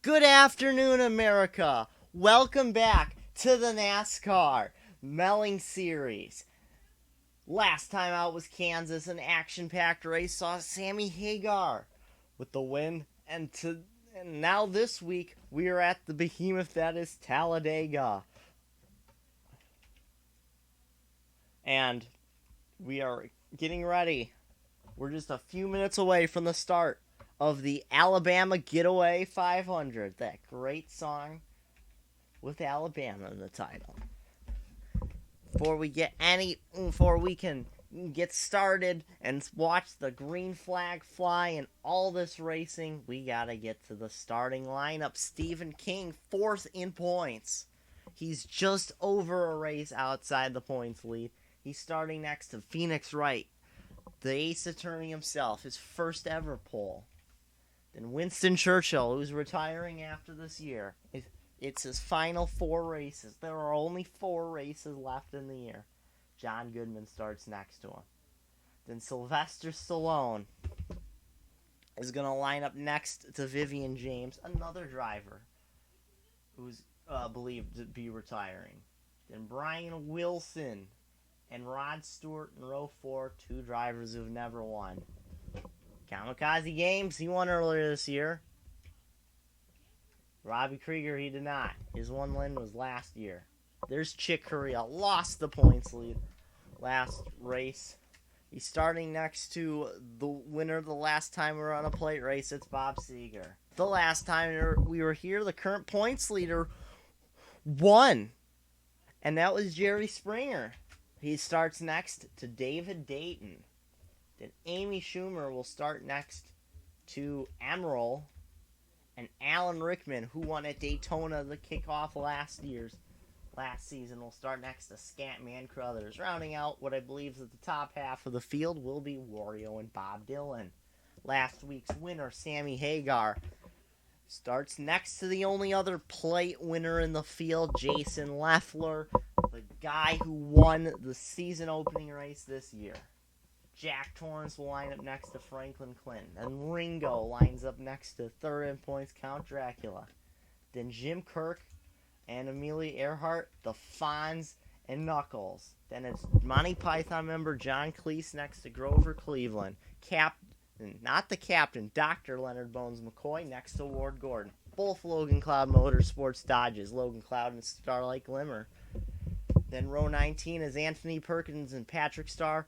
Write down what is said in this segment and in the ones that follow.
Good afternoon, America. Welcome back to the NASCAR Melling series. Last time out was Kansas, an action-packed race saw Sammy Hagar with the win, and now this week we are at the behemoth that is Talladega, and we are getting ready. We're just a few minutes away from the start of the Alabama Getaway 500. That great song with Alabama in the title. Before we can get started and watch the green flag fly and all this racing, we gotta get to the starting lineup. Stephen King, fourth in points. He's just over a race outside the points lead. He's starting next to Phoenix Wright, the ace attorney himself, his first ever pole. Then Winston Churchill, who's retiring after this year. It's his final four races. There are only four races left in the year. John Goodman starts next to him. Then Sylvester Stallone is going to line up next to Vivian James, another driver who's believed to be retiring. Then Brian Wilson and Rod Stewart in row 4, two drivers who've never won. Kamikaze Games, he won earlier this year. Robbie Krieger, he did not. His one win was last year. There's Chick Corea, lost the points lead last race. He's starting next to the winner the last time we were on a plate race. It's Bob Seeger. The last time we were here, the current points leader won, and that was Jerry Springer. He starts next to David Dayton. Then Amy Schumer will start next to Emerald. And Alan Rickman, who won at Daytona the kickoff last season, will start next to Scatman Crothers. Rounding out what I believe is the top half of the field will be Wario and Bob Dylan. Last week's winner, Sammy Hagar, starts next to the only other plate winner in the field, Jason Leffler, the guy who won the season opening race this year. Jack Torrance will line up next to Franklin Clinton. And Ringo lines up next to third in points, Count Dracula. Then Jim Kirk and Amelia Earhart, the Fonz and Knuckles. Then it's Monty Python member John Cleese next to Grover Cleveland. Not the captain, Dr. Leonard Bones McCoy next to Ward Gordon. Both Logan Cloud Motorsports Dodges, Logan Cloud and Starlight Glimmer. Then row 19 is Anthony Perkins and Patrick Starr.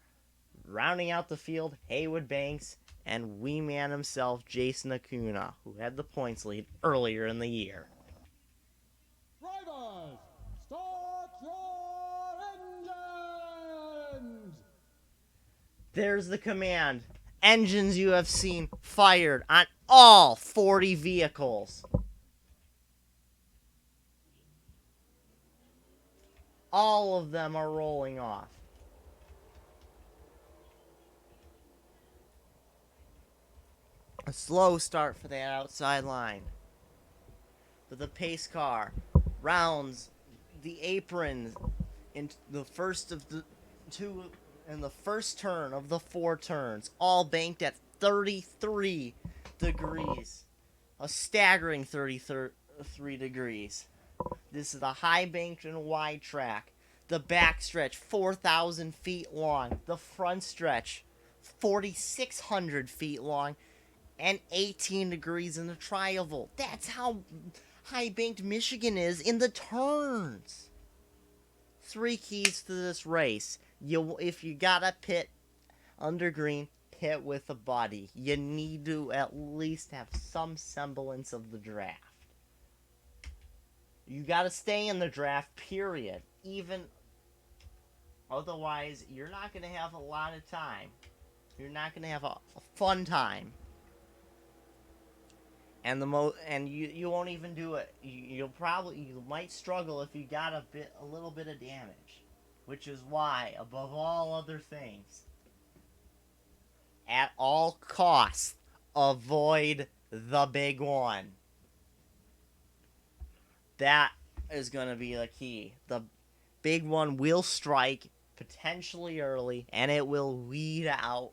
Rounding out the field, Haywood Banks and Wee Man himself, Jason Acuna, who had the points lead earlier in the year. Drivers, start your engines! There's the command. Engines you have seen fired on all 40 vehicles. All of them are rolling off. A slow start for that outside line. But the pace car rounds the aprons in the first of the two in the first turn of the four turns, all banked at 33 degrees. A staggering 33 degrees. This is the high banked and wide track. The back stretch, 4,000 feet long. The front stretch, 4,600 feet long. And 18 degrees in the tri-oval. That's how high banked Michigan is in the turns. Three keys to this race. If you gotta pit under green, pit with a buddy. You need to at least have some semblance of the draft. You gotta stay in the draft, period. Otherwise, you're not gonna have a lot of time. You're not gonna have a fun time. And you won't even do it. You might struggle if you got a little bit of damage, which is why, above all other things, at all costs, avoid the big one. That is going to be the key. The big one will strike potentially early, and it will weed out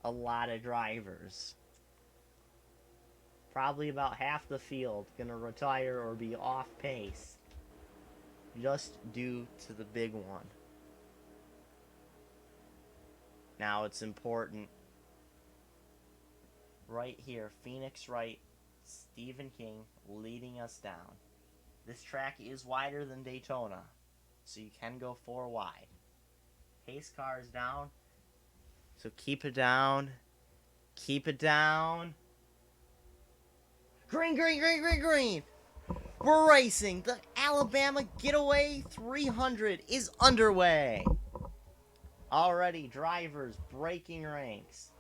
a lot of drivers. Probably about half the field gonna retire or be off pace just due to the big one. Now it's important right here, Phoenix Wright, Stephen King leading us down. This track is wider than Daytona, so you can go 4 wide. Pace car is down, so keep it down. Keep it down. Green, green, green, green, green. We're racing. The Alabama Getaway 300 is underway. Already, drivers breaking ranks.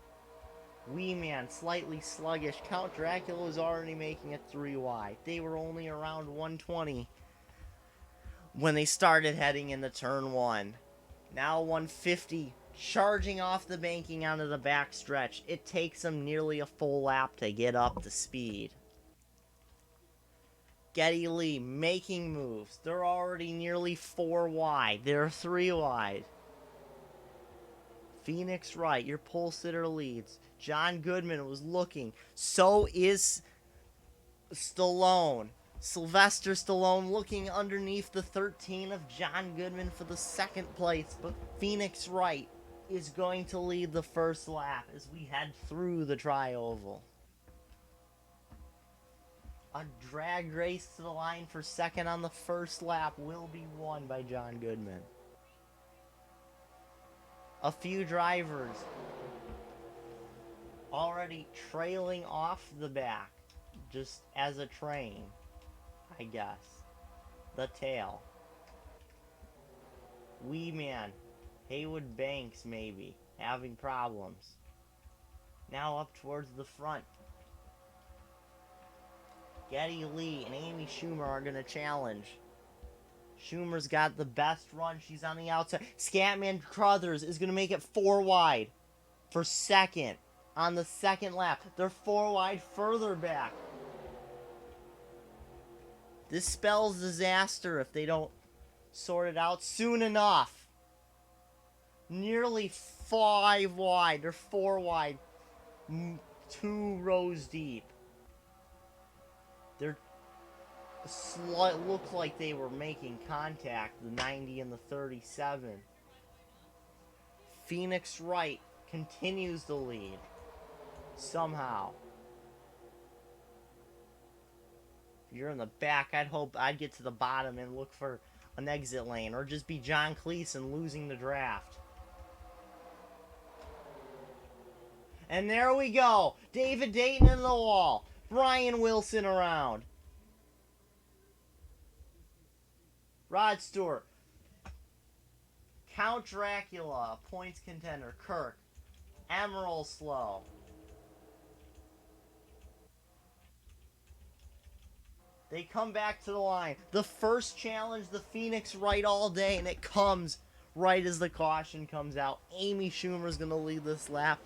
Wee Man slightly sluggish. Count Dracula was already making it 3 wide. They were only around 120 when they started heading into turn 1. Now 150, charging off the banking onto the back stretch. It takes them nearly a full lap to get up to speed. Geddy Lee making moves. They're already nearly 4 wide. They're 3 wide. Phoenix Wright, your pole sitter, leads. John Goodman was looking. So is Stallone. Sylvester Stallone looking underneath the 13 of John Goodman for the 2nd place. But Phoenix Wright is going to lead the first lap as we head through the tri-oval. A drag race to the line for 2nd on the first lap will be won by John Goodman. A few drivers already trailing off the back, just as a train, I guess. The tail. Wee Man, Haywood Banks maybe, having problems. Now up towards the front. Geddy Lee and Amy Schumer are going to challenge. Schumer's got the best run. She's on the outside. Scatman Crothers is going to make it 4 wide for 2nd on the 2nd lap. They're 4 wide further back. This spells disaster if they don't sort it out soon enough. Nearly 5 wide. They're 4 wide. 2 rows deep. They're looked like they were making contact, the 90 and the 37. Phoenix Wright continues the lead somehow. If you're in the back, I'd hope I'd get to the bottom and look for an exit lane, or just be John Cleason losing the draft. And there we go. David Dayton in the wall. Brian Wilson around. Rod Stewart. Count Dracula, a points contender. Kirk. Emerald Slow. They come back to the line. The first challenge, the Phoenix Wright all day, and it comes right as the caution comes out. Amy Schumer's going to lead this lap,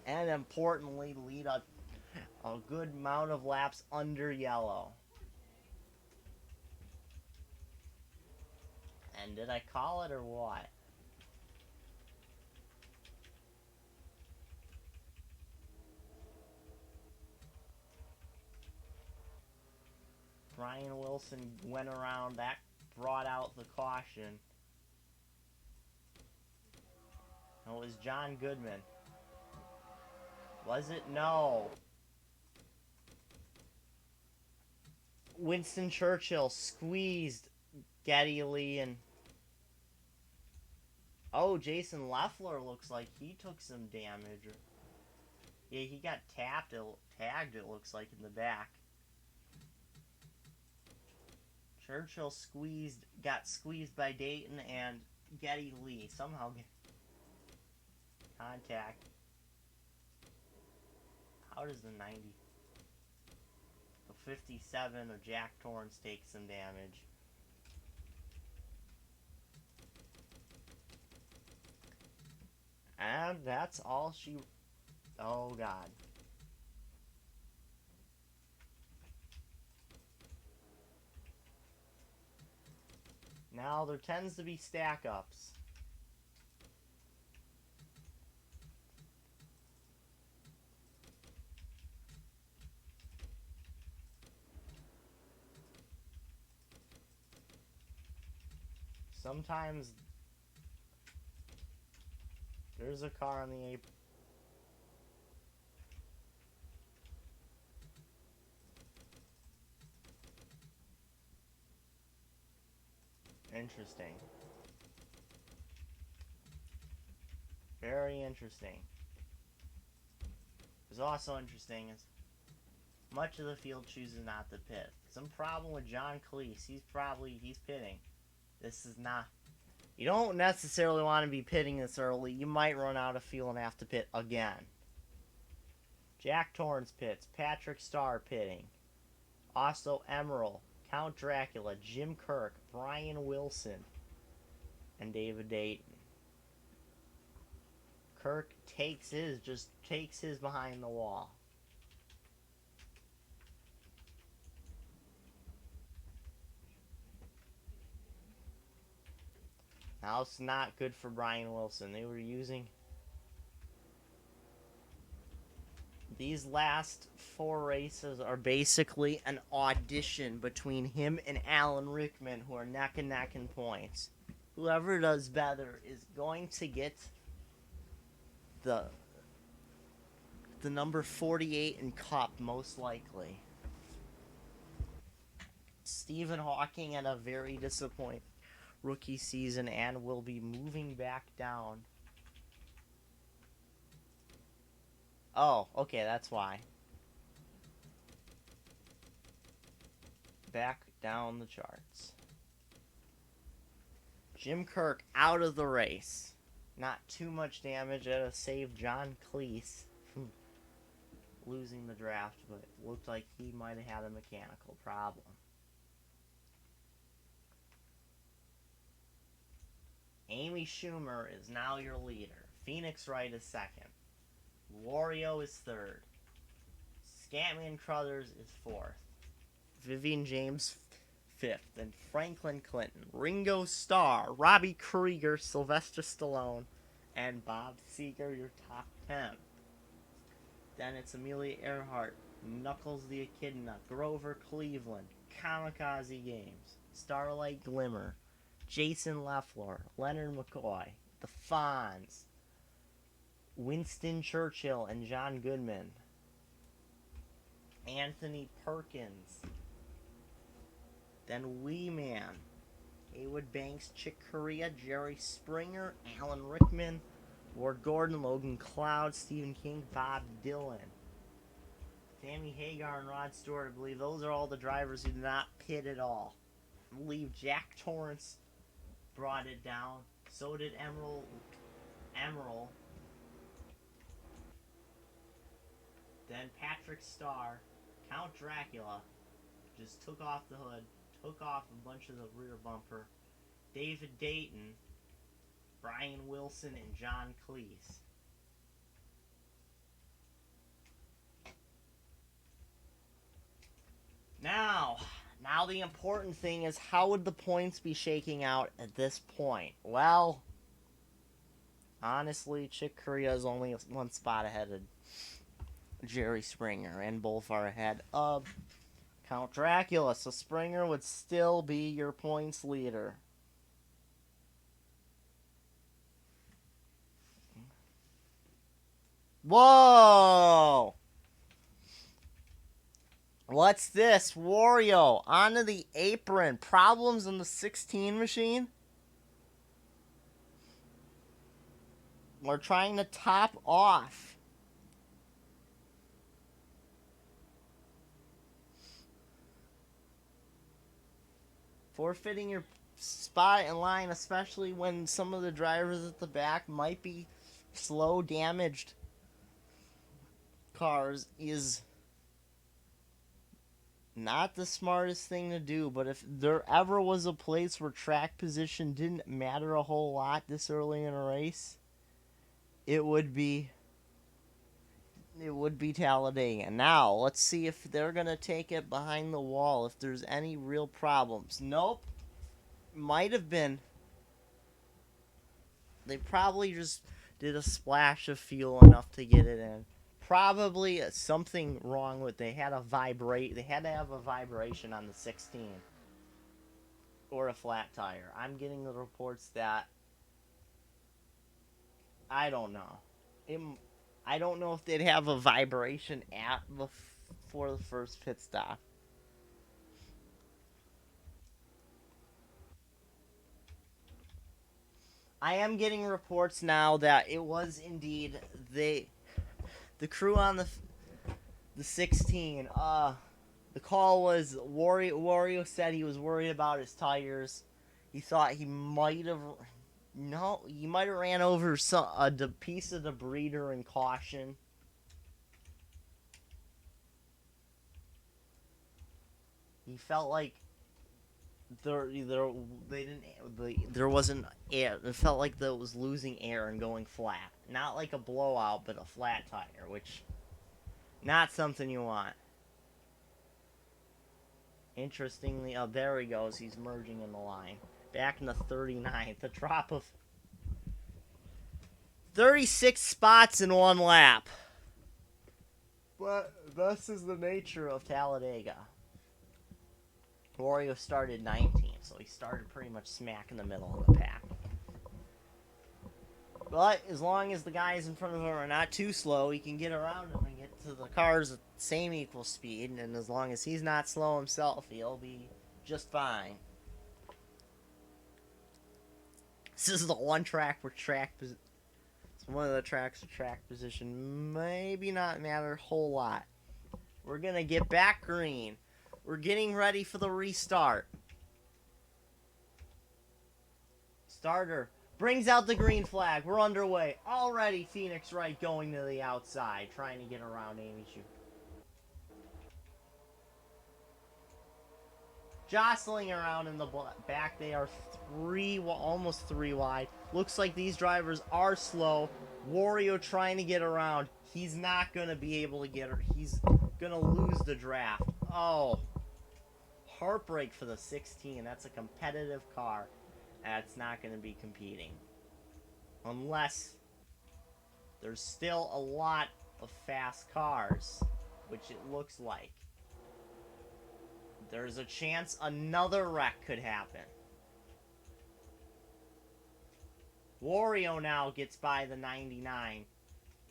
and importantly, lead a good amount of laps under yellow. And did I call it or what? Brian Wilson went around. That brought out the caution. No, it was John Goodman. Was it? No. Winston Churchill squeezed Geddy Lee and... Oh, Jason Leffler looks like he took some damage. Yeah, he got tagged, it looks like, in the back. Churchill got squeezed by Dayton, and Geddy Lee somehow get contact. How does the 90... The 57 of Jack Torrance take some damage. And that's all she... Oh, God. Now, there tends to be stack-ups. Sometimes there's a car on the apron. Interesting. Very interesting. What's also interesting is much of the field chooses not to pit. Some problem with John Cleese. He's pitting. This is not. You don't necessarily want to be pitting this early. You might run out of fuel and have to pit again. Jack Torrance pits. Patrick Starr pitting. Also Emerald, Count Dracula, Jim Kirk, Brian Wilson, and David Dayton. Kirk takes his behind the wall. Now it's not good for Brian Wilson. They were using these last 4 races are basically an audition between him and Alan Rickman, who are neck and neck in points. Whoever does better is going to get the number 48 in Cup, most likely. Stephen Hawking had a very disappointing rookie season and will be moving back down. Oh, okay, that's why. Back down the charts. Jim Kirk out of the race. Not too much damage. That'll save John Cleese from losing the draft, but it looked like he might have had a mechanical problem. Amy Schumer is now your leader. Phoenix Wright is second. Wario is third. Scatman Crothers is fourth. Vivian James fifth. And Franklin Clinton, Ringo Starr, Robbie Krieger, Sylvester Stallone, and Bob Seger, your top 10. Then it's Amelia Earhart, Knuckles the Echidna, Grover Cleveland, Kamikaze Games, Starlight Glimmer, Jason Leffler, Leonard McCoy, The Fonz, Winston Churchill and John Goodman, Anthony Perkins, then Wee Man, Haywood Banks, Chick Corea, Jerry Springer, Alan Rickman, Ward Gordon, Logan Cloud, Stephen King, Bob Dylan, Sammy Hagar, and Rod Stewart. I believe those are all the drivers who did not pit at all. I believe Jack Torrance brought it down. So did Emerald. Then Patrick Starr, Count Dracula, just took off the hood, took off a bunch of the rear bumper. David Dayton, Brian Wilson, and John Cleese. Now the important thing is, how would the points be shaking out at this point? Well, honestly, Chick Corea is only 1 spot ahead of Jerry Springer, and both are ahead of Count Dracula, so Springer would still be your points leader. Whoa! What's this? Wario onto the apron. Problems in the 16 machine? We're trying to top off. Forfeiting your spot in line, especially when some of the drivers at the back might be slow, damaged cars, is not the smartest thing to do. But if there ever was a place where track position didn't matter a whole lot this early in a race, it would be Talladega. Now, let's see if they're going to take it behind the wall, if there's any real problems. Nope. Might have been. They probably just did a splash of fuel enough to get it in. Probably something wrong with, they had to have a vibration on the 16. or a flat tire. I'm getting the reports that I don't know. I don't know if they'd have a vibration at before the first pit stop. I am getting reports now that it was indeed the crew on the 16. The call was Wario said he was worried about his tires. He thought he might have ran over a piece of debris during caution. He felt like there wasn't air. It felt like it was losing air and going flat. Not like a blowout, but a flat tire, which not something you want. Interestingly, oh, there he goes. He's merging in the line. Back in the 39th, a drop of 36 spots in one lap. But this is the nature of Talladega. Wario started 19th, so he started pretty much smack in the middle of the pack. But as long as the guys in front of him are not too slow, he can get around them and get to the cars at the same equal speed. And as long as he's not slow himself, he'll be just fine. This is the one track where it's one of the tracks where track position maybe not matter a whole lot. We're going to get back green. We're getting ready for the restart. Starter brings out the green flag. We're underway. Already Phoenix Wright going to the outside, trying to get around Amy Schuh. Jostling around in the back. They are almost three wide. Looks like these drivers are slow. Wario trying to get around. He's not going to be able to get her. He's going to lose the draft. Oh. Heartbreak for the 16. That's a competitive car. That's not going to be competing. Unless there's still a lot of fast cars, which it looks like. There's a chance another wreck could happen. Wario now gets by the 99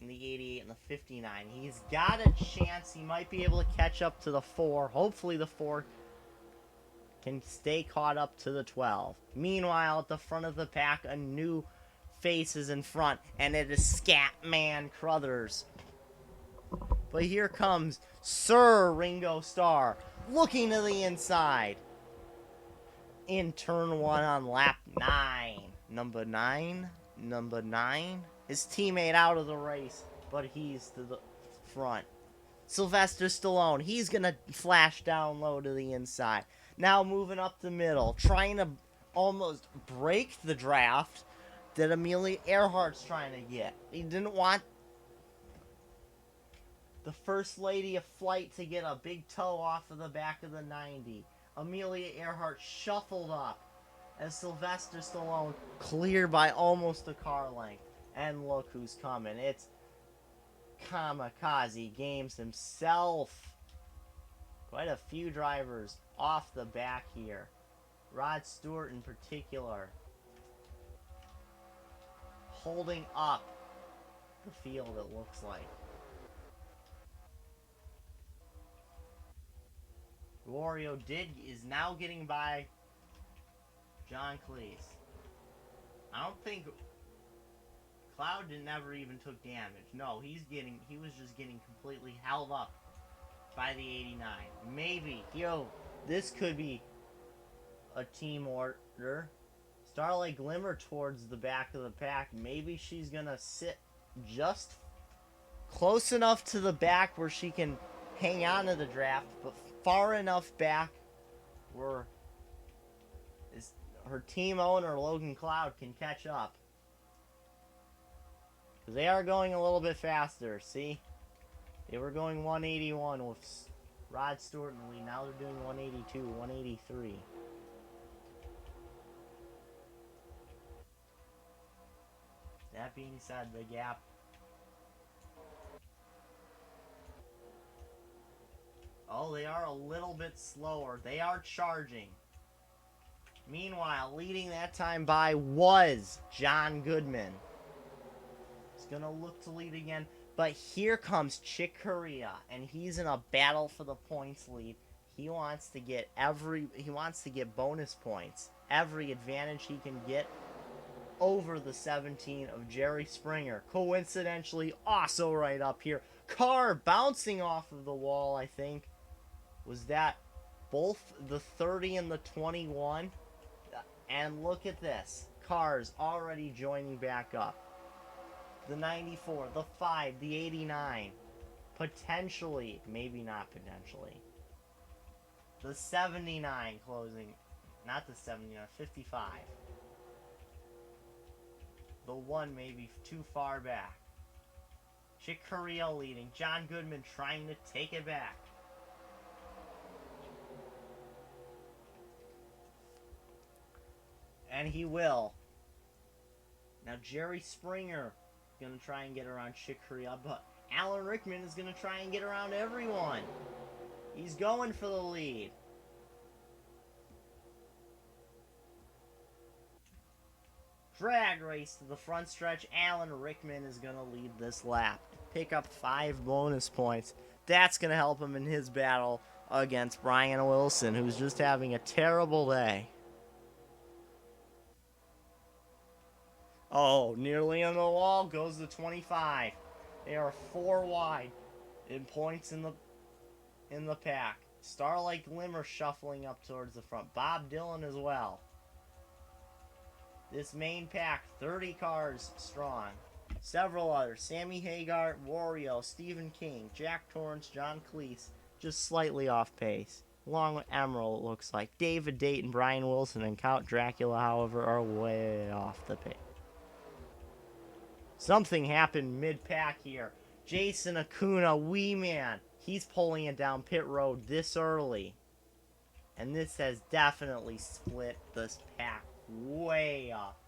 and the 88 and the 59. He's got a chance. He might be able to catch up to the 4. Hopefully the 4 can stay caught up to the 12. Meanwhile, at the front of the pack, a new face is in front, and it is Scatman Crothers. But here comes Sir Ringo Starr, looking to the inside. In turn 1 on lap 9. Number 9. His teammate out of the race, but he's to the front. Sylvester Stallone, he's going to flash down low to the inside. Now moving up the middle, trying to almost break the draft that Amelia Earhart's trying to get. He didn't want the First Lady of Flight to get a big toe off of the back of the 90. Amelia Earhart shuffled up as Sylvester Stallone cleared by almost a car length. And look who's coming. It's Kamikaze Games himself. Quite a few drivers off the back here. Rod Stewart in particular. Holding up the field, it looks like. Wario is now getting by John Cleese. I don't think Cloud never even took damage. No, he was just getting completely held up by the 89. Maybe, this could be a team order. Starlight Glimmer towards the back of the pack. Maybe she's gonna sit just close enough to the back where she can hang on to the draft, but far enough back where her team owner, Logan Cloud, can catch up. Because they are going a little bit faster, see? They were going 181 with Rod Stewart in the lead. Now they're doing 182, 183. That being said, the gap. Oh, they are a little bit slower. They are charging. Meanwhile, leading that time by was John Goodman. He's going to look to lead again. But here comes Chick Corea, and he's in a battle for the points lead. He wants to get bonus points. Every advantage he can get over the 17 of Jerry Springer. Coincidentally, also right up here. Car bouncing off of the wall, I think. Was that both the 30 and the 21? And look at this. Cars already joining back up. The 94, the 5, the 89. Potentially, maybe not potentially. The 79 closing. Not the 79, 55. The 1 maybe too far back. Chick Corea leading. John Goodman trying to take it back. And he will. Now Jerry Springer going to try and get around Chick Corea, but Alan Rickman is going to try and get around everyone. He's going for the lead. Drag race to the front stretch. Alan Rickman is going to lead this lap. Pick up 5 bonus points. That's going to help him in his battle against Brian Wilson, who's just having a terrible day. Oh, nearly on the wall goes the 25. They are 4 wide in points in the pack. Starlight Glimmer shuffling up towards the front. Bob Dylan as well. This main pack, 30 cars strong. Several others. Sammy Hagar, Wario, Stephen King, Jack Torrance, John Cleese, just slightly off pace. Along with Emerald, it looks like. David Dayton, Brian Wilson, and Count Dracula, however, are way off the pace. Something happened mid-pack here. Jason Acuna, Wee Man, he's pulling it down pit road this early. And this has definitely split this pack way up.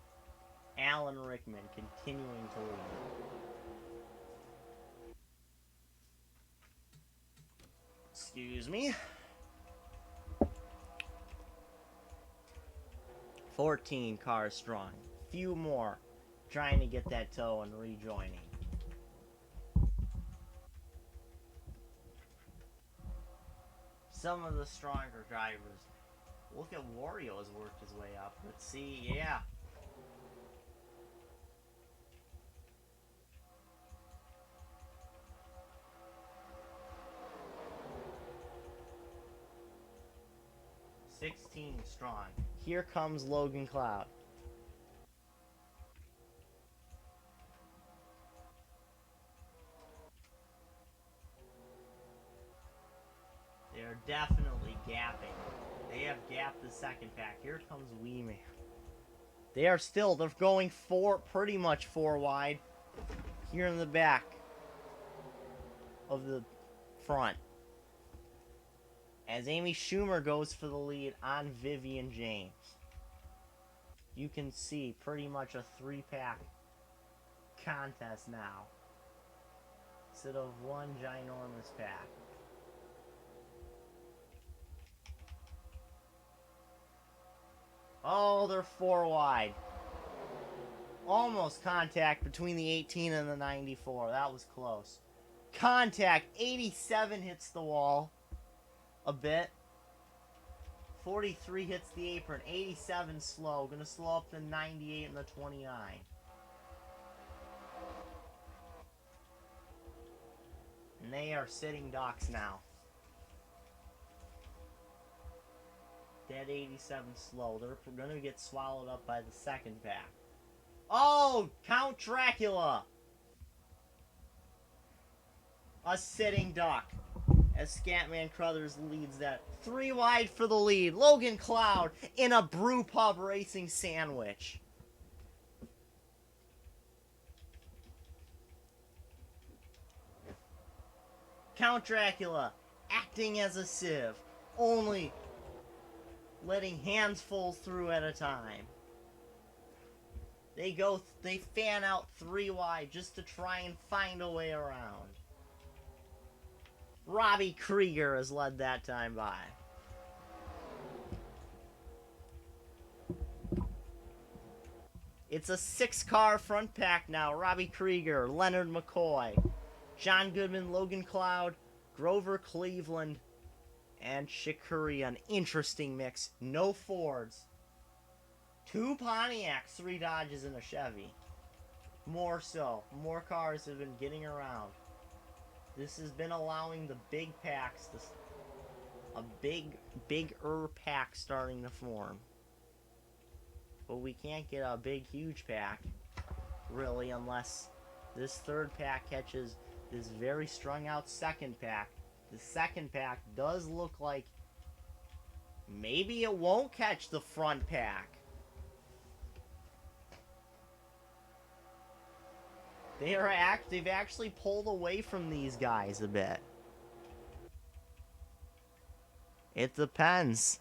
Alan Rickman continuing to lead. Excuse me. 14 cars strong. Few more trying to get that toe and rejoining. Some of the stronger drivers. Look at Wario has worked his way up. Let's see, yeah. $16 strong. Here comes Logan Cloud. They're definitely gapping. They have gapped the second pack. Here comes Wee Man. They're going pretty much 4 wide. Here in the back of the front. As Amy Schumer goes for the lead on Vivian James. You can see pretty much a 3-pack contest now. Instead of one ginormous pack. Oh, they're 4 wide. Almost contact between the 18 and the 94. That was close. Contact. 87 hits the wall. A bit. 43 hits the apron. 87 slow. Gonna slow up the 98 and the 29. And they are sitting ducks now. That 87 slow. They're going to get swallowed up by the second pack. Oh! Count Dracula! A sitting duck. As Scatman Crothers leads that. 3 wide for the lead. Logan Cloud in a brew pub racing sandwich. Count Dracula acting as a sieve. Only letting hands fall through at a time. They fan out 3 wide just to try and find a way around. Robbie Krieger has led that time by. It's a 6-car front pack now. Robbie Krieger, Leonard McCoy, John Goodman, Logan Cloud, Grover Cleveland, and Chick Corea. An interesting mix. No Fords. 2 Pontiacs, 3 Dodges, and a Chevy. More so. More cars have been getting around. This has been allowing the big packs to... A bigger pack starting to form. But we can't get a big, huge pack, really, unless this third pack catches this very strung out second pack. The second pack does look like maybe it won't catch the front pack. They've actually pulled away from these guys a bit. It depends.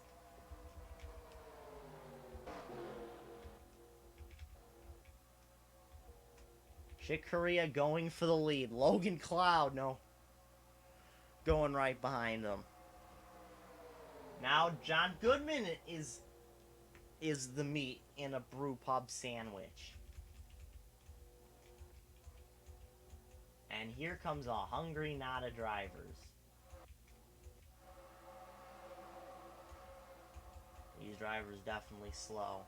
Chick Corea going for the lead. Logan Cloud, no. Going right behind him. Now John Goodman is the meat in a brew pub sandwich. And here comes a hungry knot of drivers. These drivers definitely slow.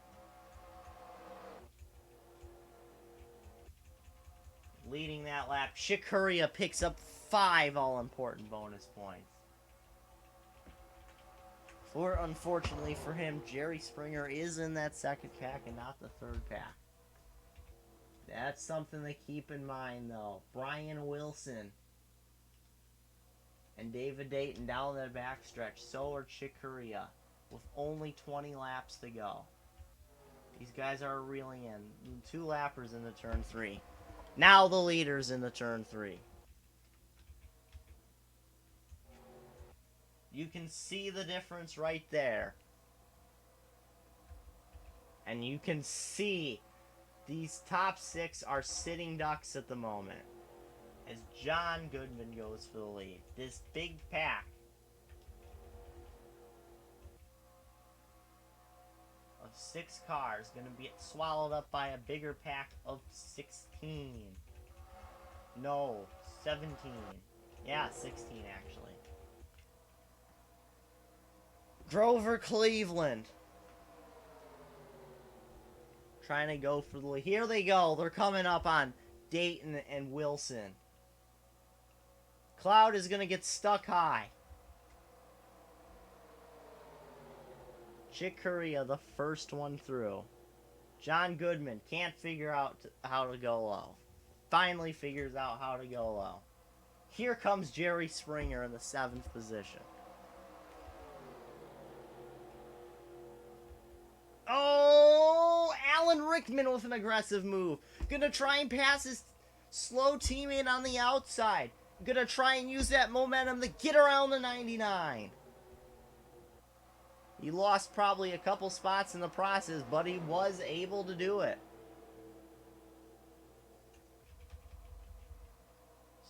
Leading that lap, Chick Corea picks up 5 all-important bonus points. Unfortunately for him, Jerry Springer is in that second pack and not the third pack. That's something to keep in mind, though. Brian Wilson and David Dayton down the backstretch. So are Chick Corea, with only 20 laps to go. These guys are reeling in. 2 lappers into turn 3. Now the leaders into turn 3. You can see the difference right there. And you can see these top 6 are sitting ducks at the moment, as John Goodman goes for the lead. This big pack of 6 cars going to be swallowed up by a bigger pack of 16. No, 17. Yeah, 16 actually. Grover Cleveland trying to go for the lead. Here they go. They're coming up on Dayton and Wilson. Cloud is going to get stuck high. Chick Corea, the first one through. John Goodman can't figure out how to go low. Finally figures out how to go low. Here comes Jerry Springer in the 7th position. Oh, Alan Rickman with an aggressive move. Gonna try and pass his slow teammate on the outside. Gonna try and use that momentum to get around the 99. He lost probably a couple spots in the process, but he was able to do it.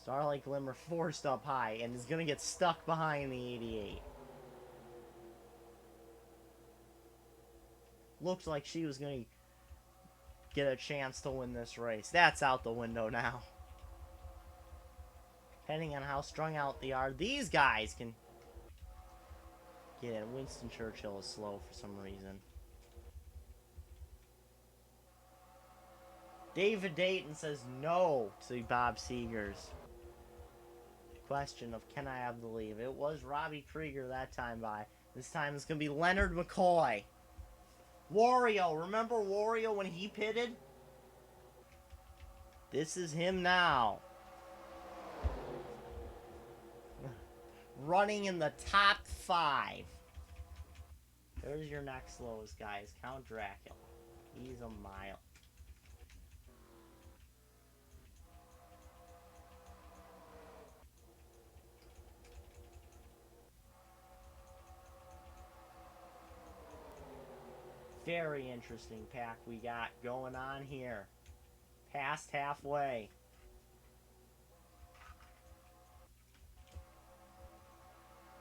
Starlight Glimmer forced up high and is gonna get stuck behind the 88. Looked like she was going to get a chance to win this race. That's out the window now. Depending on how strung out they are, these guys can get in. Winston Churchill is slow for some reason. David Dayton says no to Bob Seegers. Question of can I have the lead? It was Robbie Krieger that time by. This time it's going to be Leonard McCoy. Wario, remember Wario when he pitted? This is him now. Running in the top 5. There's your next lowest, guys. Count Dracula. He's a mile. Very interesting pack we got going on here. Past halfway.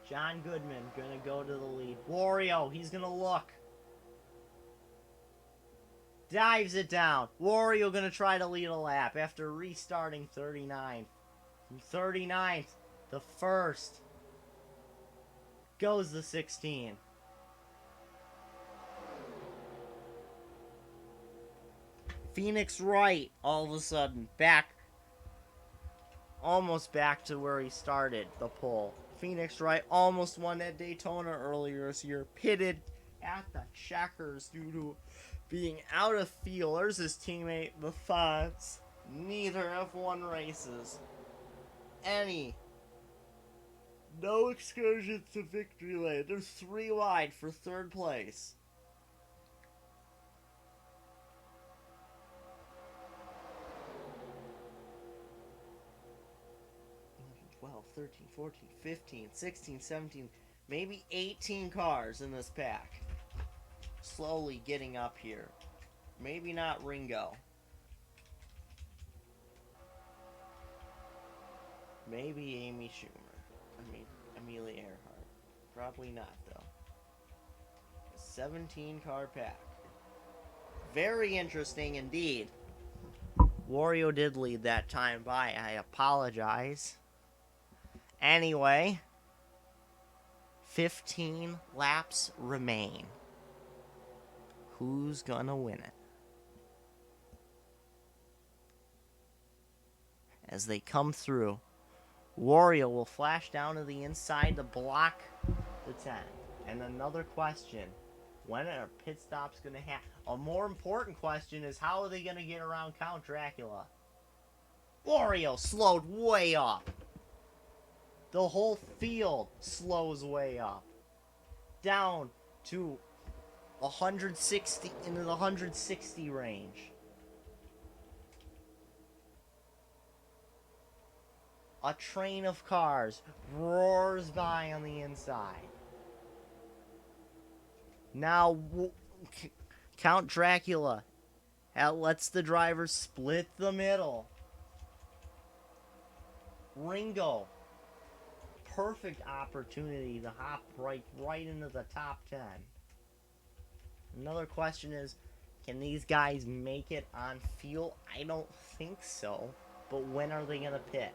John Goodman gonna go to the lead. Wario, he's gonna look. Dives it down. Wario gonna try to lead a lap after restarting 39th. From 39th to first goes the 16. Phoenix Wright, all of a sudden, almost back to where he started the pole. Phoenix Wright almost won at Daytona earlier this year, pitted at the checkers due to being out of field. There's his teammate, the Fonz. Neither have won races. No excursions to victory lane. They're 3 wide for third place. 12, 13, 14, 15, 16, 17, maybe 18 cars in this pack. Slowly getting up here. Maybe not Ringo. Maybe Amy Schumer. Amelia Earhart. Probably not, though. A 17 car pack. Very interesting indeed. Wario did lead that time by. I apologize. Anyway, 15 laps remain. Who's gonna win it? As they come through, Wario will flash down to the inside to block the 10. And another question, when are pit stops going to happen? A more important question is, how are they going to get around Count Dracula? Wario slowed way up. The whole field slows way up. Down to 160, into the 160 range. A train of cars roars by on the inside. Now, Count Dracula lets the driver split the middle. Ringo, perfect opportunity to hop right into the top 10. Another question is, can these guys make it on fuel? I don't think so. But when are they going to pit?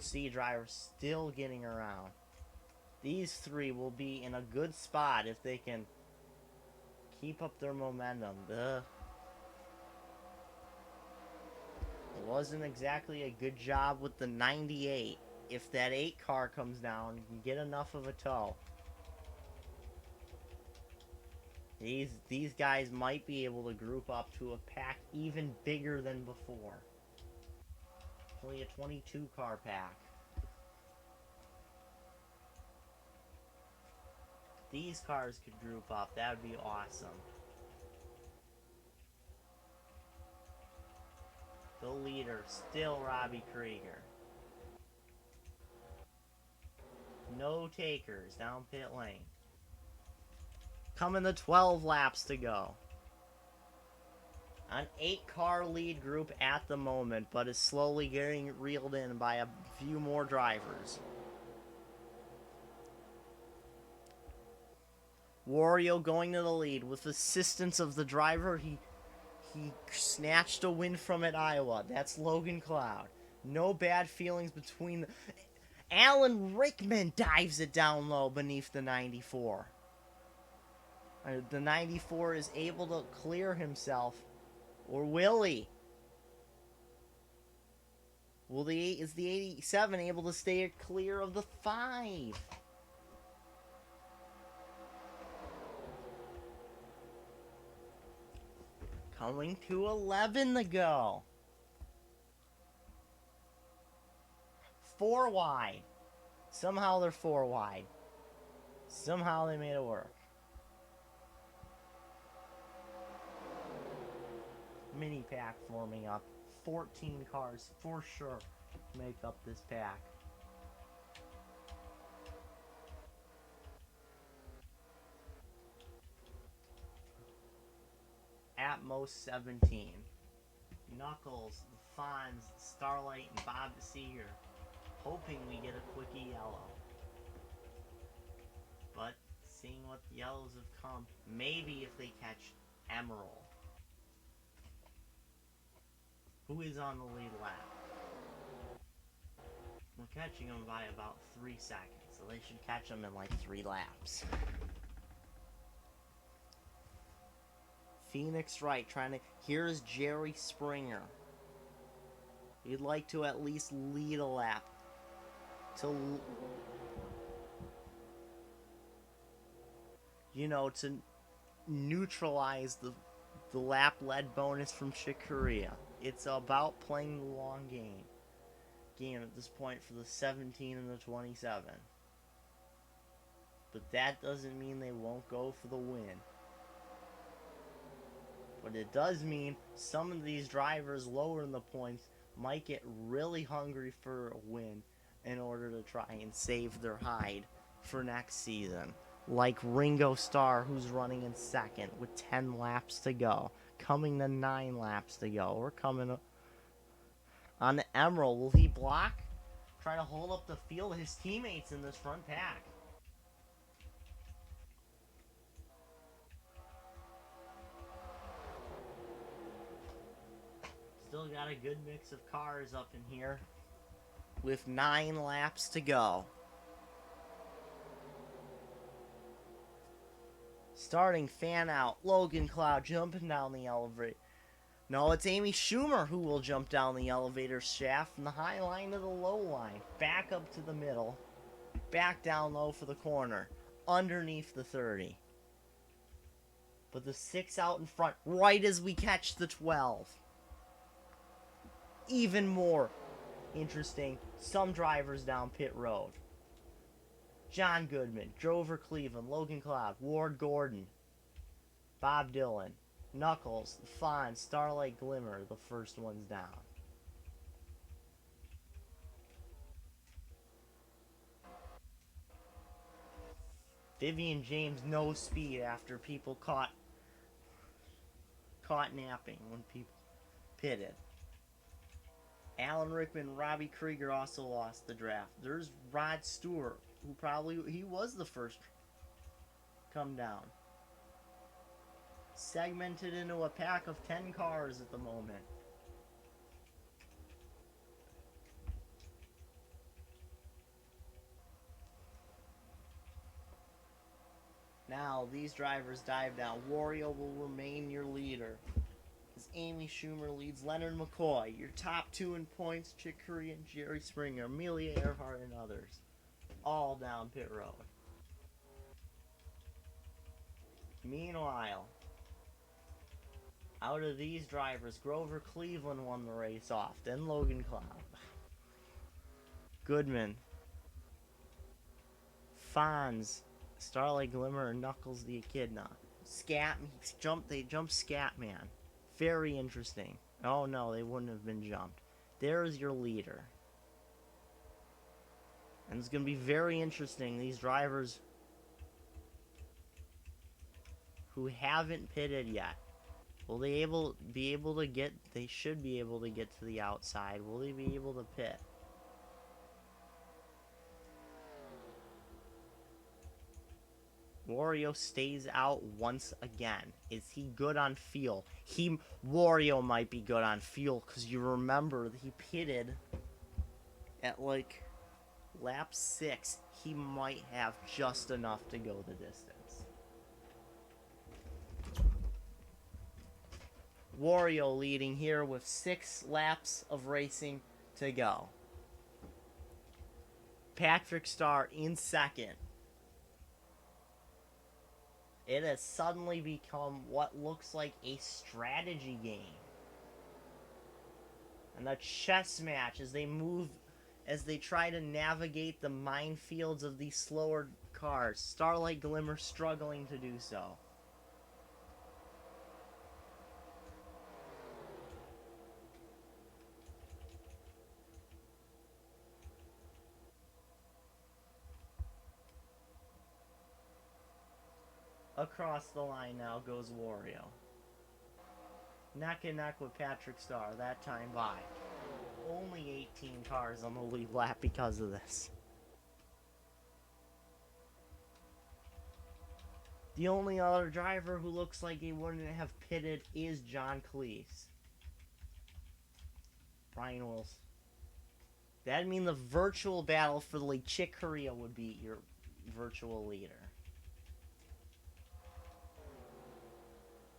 C driver still getting around. These three will be in a good spot if they can keep up their momentum. It wasn't exactly a good job with the 98. If that 8 car comes down, you can get enough of a tow. These guys might be able to group up to a pack even bigger than before. Only a 22 car pack. These cars could group up. That would be awesome. The leader, still Robbie Krieger. No takers down pit lane. Coming to 12 laps to go. An 8-car lead group at the moment, but is slowly getting reeled in by a few more drivers. Wario going to the lead with assistance of the driver he snatched a win from at Iowa. That's Logan Cloud. No bad feelings between Alan Rickman dives it down low beneath the 94. The 94 is able to clear himself. Or will he? Is the 87 able to stay clear of the 5? Coming to 11 to go. 4 wide. Somehow they're 4 wide. Somehow they made it work. Mini pack forming up. 14 cars for sure make up this pack. At most 17. Knuckles, the Fonz, Starlight, and Bob the Seeger hoping we get a quickie yellow. But seeing what the yellows have come, maybe if they catch Emerald, who is on the lead lap. We're catching them by about 3 seconds, so they should catch them in like 3 laps. Phoenix Wright trying to... Here's Jerry Springer. He'd like to at least lead a lap. To neutralize the lap lead bonus from Chick Corea. It's about playing the long game at this point for the 17 and the 27. But that doesn't mean they won't go for the win. But it does mean some of these drivers lower in the points might get really hungry for a win in order to try and save their hide for next season. Like Ringo Starr, who's running in second with 10 laps to go. Coming to 9 laps to go. We're coming on the Emerald. Will he block? Try to hold up the field of his teammates in this front pack. Still got a good mix of cars up in here with 9 laps to go. Starting fan out, Logan Cloud jumping down the elevator. No, it's Amy Schumer who will jump down the elevator shaft from the high line to the low line. Back up to the middle. Back down low for the corner. Underneath the 30. But the 6 out in front, right as we catch the 12. Even more interesting, some drivers down pit road. John Goodman, Drover Cleveland, Logan Cloud, Ward Gordon, Bob Dylan, Knuckles, Fawn, Starlight Glimmer, the first one's down. Vivian James, no speed after people caught napping when people pitted. Alan Rickman, Robbie Krieger also lost the draft. There's Rod Stewart, who he was the first come down. Segmented into a pack of 10 cars at the moment. Now, these drivers dive down. Wario will remain your leader. As Amy Schumer leads Leonard McCoy. Your top 2 in points, Chick Corea and Jerry Springer, Amelia Earhart, and others. All down pit road. Meanwhile, out of these drivers, Grover Cleveland won the race off. Then Logan Cloud. Goodman. Fonz. Starlight Glimmer and Knuckles the Echidna. They jumped Scatman. Very interesting. Oh no, they wouldn't have been jumped. There's your leader. And it's going to be very interesting. These drivers who haven't pitted yet. Will they be able to get... They should be able to get to the outside. Will they be able to pit? Wario stays out once again. Is he good on fuel? Wario might be good on fuel because you remember that he pitted at like lap 6. He might have just enough to go the distance. Wario leading here with 6 laps of racing to go. Patrick Starr in second. It has suddenly become what looks like a strategy game. And a chess match as they try to navigate the minefields of these slower cars. Starlight Glimmer struggling to do so. Across the line now goes Wario. Neck and neck with Patrick Starr, that time by only 18 cars on the lead lap because of this. The only other driver who looks like he wouldn't have pitted is John Cleese. Brian Wilson. That'd mean the virtual battle for the Chick Corea would be your virtual leader.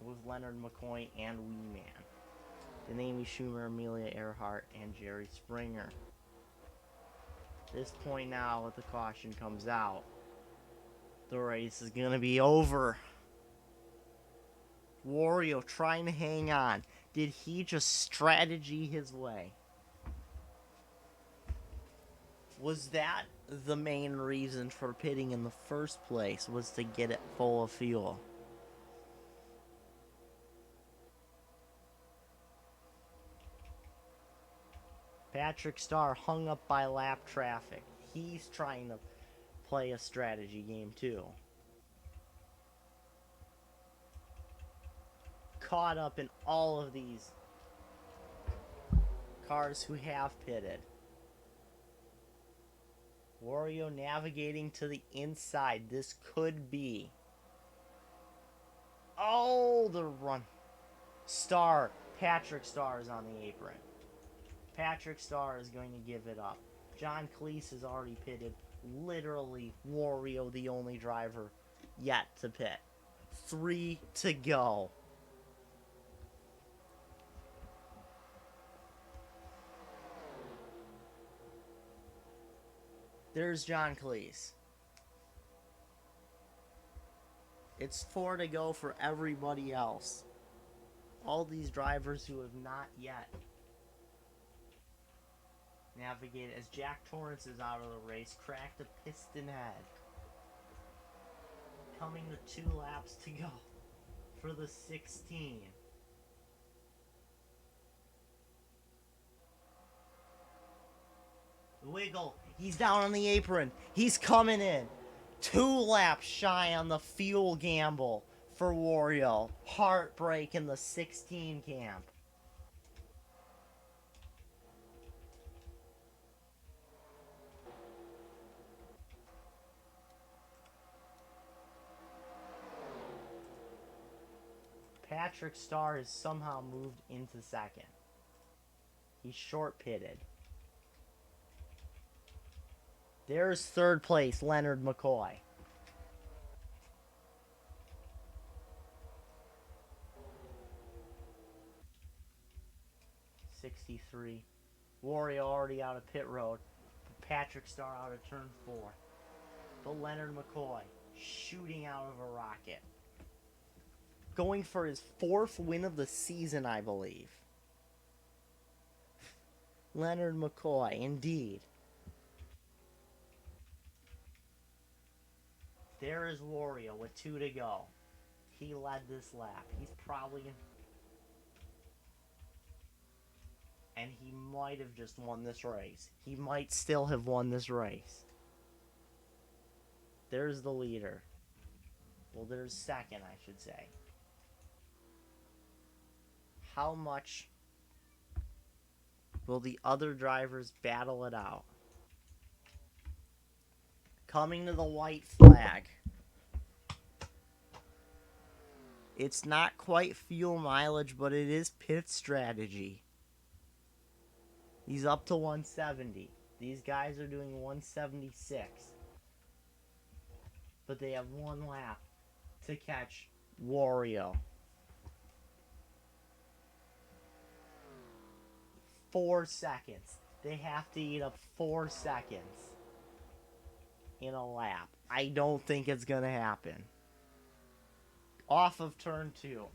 With Leonard McCoy and Wee Man. Then Amy Schumer, Amelia Earhart, and Jerry Springer. This point now, with the caution comes out, the race is going to be over. Wario trying to hang on. Did he just strategy his way? Was that the main reason for pitting in the first place, was to get it full of fuel? Patrick Starr hung up by lap traffic. He's trying to play a strategy game too. Caught up in all of these cars who have pitted. Wario navigating to the inside. This could be. Oh, the run. Starr. Patrick Starr is on the apron. Patrick Starr is going to give it up. John Cleese has already pitted. Literally, Wario the only driver yet to pit. 3 to go. There's John Cleese. It's 4 to go for everybody else. All these drivers who have not yet navigated, as Jack Torrance is out of the race, cracked a piston head. Coming to 2 laps to go for the 16. Wiggle. He's down on the apron. He's coming in. 2 laps shy on the fuel gamble for Wario. Heartbreak in the 16 camp. Patrick Starr has somehow moved into second. He's short pitted. There's third place, Leonard McCoy. '63. Wario already out of pit road. Patrick Starr out of turn 4. But Leonard McCoy shooting out of a rocket. Going for his 4th win of the season, I believe. Leonard McCoy, indeed. There is Wario with 2 to go. He led this lap. He's probably gonna... And he might have just won this race. He might still have won this race. There's the leader. Well, there's second, I should say. How much will the other drivers battle it out? Coming to the white flag. It's not quite fuel mileage, but it is pit strategy. He's up to 170. These guys are doing 176. But they have 1 lap to catch Wario. 4 seconds. They have to eat up 4 seconds in a lap. I don't think it's going to happen. Off of turn 2.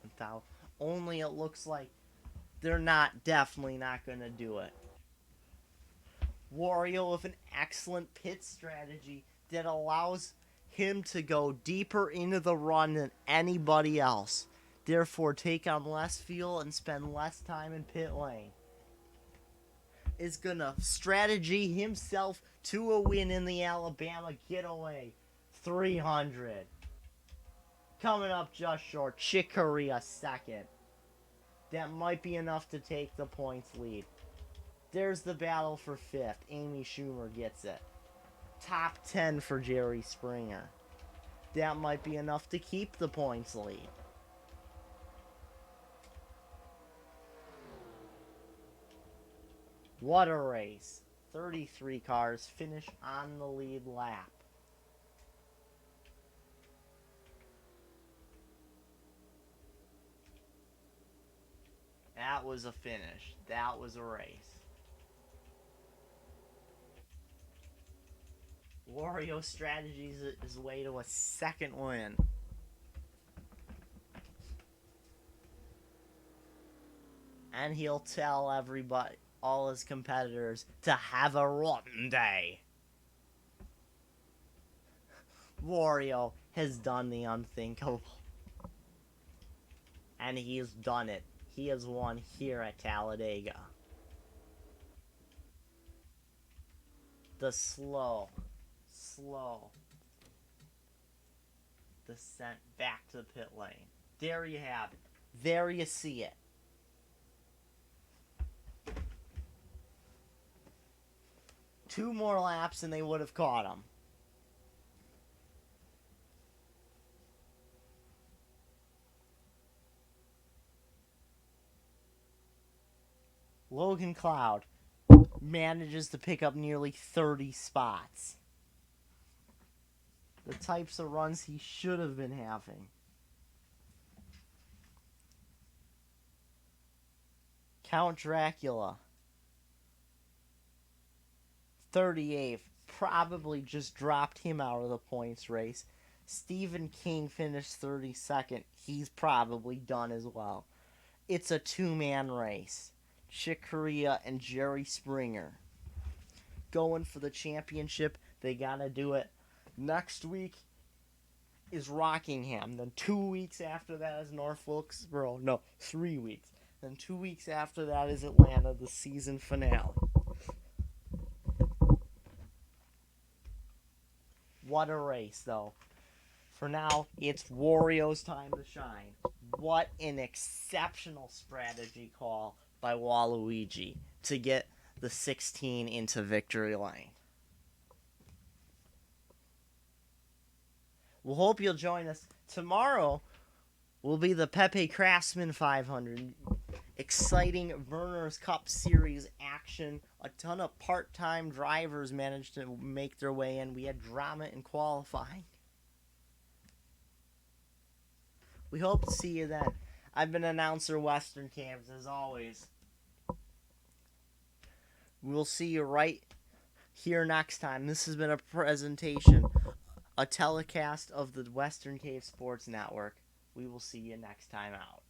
Without, only it looks like they're definitely not going to do it. Wario with an excellent pit strategy that allows him to go deeper into the run than anybody else. Therefore, take on less fuel and spend less time in pit lane. Is going to strategy himself to a win in the Alabama Getaway. 300. Coming up just short, Chick Corea second. That might be enough to take the points lead. There's the battle for fifth. Amy Schumer gets it. Top 10 for Jerry Springer. That might be enough to keep the points lead. What a race. 33 cars finish on the lead lap. That was a finish. That was a race. Wario Strategies is way to a second win. And he'll tell everybody, all his competitors, to have a rotten day. Wario has done the unthinkable. And he has done it. He has won here at Talladega. The slow descent back to the pit lane. There you have it. There you see it. Two more laps and they would have caught him. Logan Cloud manages to pick up nearly 30 spots. The types of runs he should have been having. Count Dracula, 38th, probably just dropped him out of the points race. Stephen King finished 32nd. He's probably done as well. It's a two-man race. Chick Corea and Jerry Springer going for the championship. They gotta do it. Next week is Rockingham. Then 2 weeks after that is North Wilkesboro. No, 3 weeks. Then 2 weeks after that is Atlanta, the season finale. What a race, though. For now, it's Wario's time to shine. What an exceptional strategy call by Waluigi to get the 16 into victory lane. We'll hope you'll join us. Tomorrow will be the Pepe Craftsman 500. Exciting Verner's Cup Series action. A ton of part-time drivers managed to make their way in. We had drama in qualifying. We hope to see you then. I've been announcer WesternCaves as always. We'll see you right here next time. This has been a presentation, a telecast of the Western Cave Sports Network. We will see you next time out.